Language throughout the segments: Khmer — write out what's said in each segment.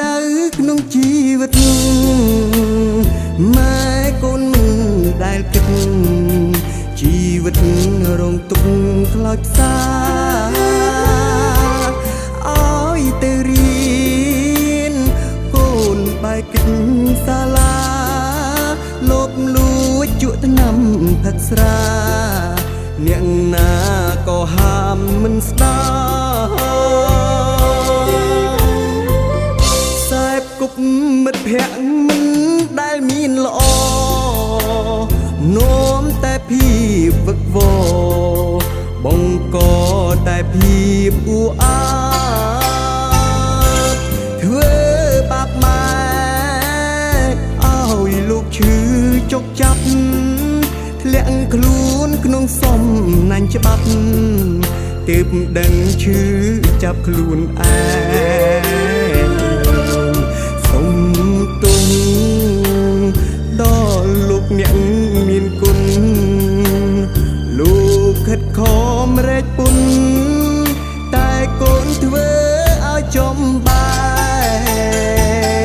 ដៅក្នុងជីវិតម៉ែកូនដែលគិតជីវិតរងទុក្ខខ្លោចផ្សាឲ្យទៅរៀនកូនបែកគិតសាលាលបលួចជក់ថ្នាំផឹកស្រាអ្នកណាក៏ហាមមិនស្ដាសែបគប់មិត្តភក្តិមិនដែលមានល្អនោមតែភាពវឹកវរបង្កតែភាពអ៊ូអាតធ្វើបាបម៉ែឲ្យលោកឈឺចុកចាប់ធ្លាក់ខ្លួនក្នុងសំណាញ់ច្បាប់ទើបដឹងឈឺចាប់ខ្លួនឯងសុំទុំដល់លោកអ្នកមានគុណលោកខិតខំរែកពុនតែកូនធ្វើឲ្យចំបែ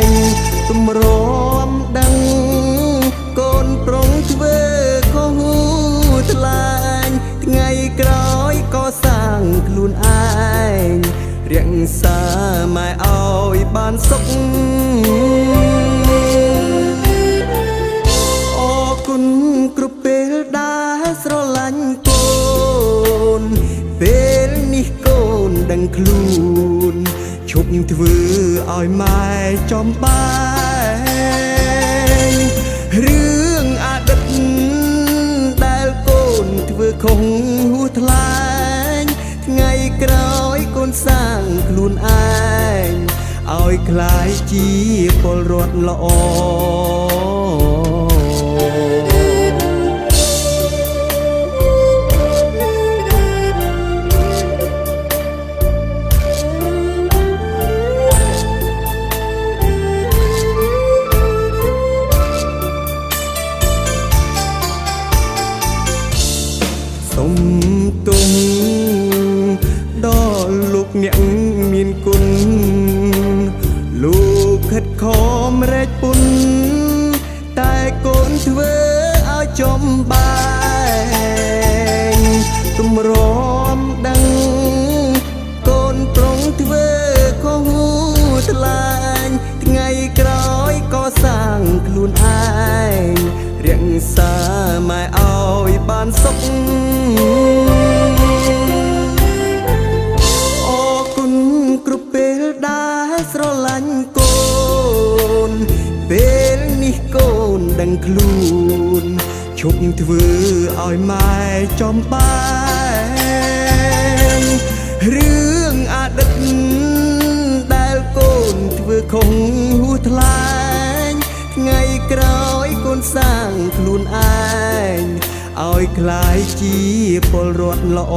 ងទំរាំដឹងកូនប្រុងធ្វើខុសថ្លែងថ្ងៃក្រោយក៏សាងខ្លួនឯងរៀងសាម៉ែឲ្យបានសុខអរគុណគ្រប់ពេលដែលស្រឡាញ់កូនពេលនេះកូនដឹងខ្លួនឈប់ធ្វើឲ្យម៉ែចំបែងរឿងអតីតដែលកូនធ្វើខុសហួសថ្លែងថ្ងៃក្រោយកូនសាងខ្លួនឯងឲ្យក្លាយជាពលរដ្ឋល្អសុំទុំដល់លោកអ្នកមានគុណលោកខិតខំរែកពុនតែកូនធ្វើឲ្យចំបែងទំរាំដឹងកូនប្រុងធ្វើខុសថ្លែងថ្ងៃក្រោយក៏សាងខ្លួនឯងរៀងសាម៉ែឲ្យបានសុខអរគុណគ្រប់ពេលដែលស្រឡាញ់កូនពេលនេះកូនដឹងខ្លួនឈប់ធ្វើឲ្យម៉ែចំបែងរឿងអតីតដែលកូនធ្វើខុសហួសថ្លែងថ្ងៃក្រោយកូនសាងខ្លួនឯងឲ្យក្លាយជាពលរដ្ឋល្អ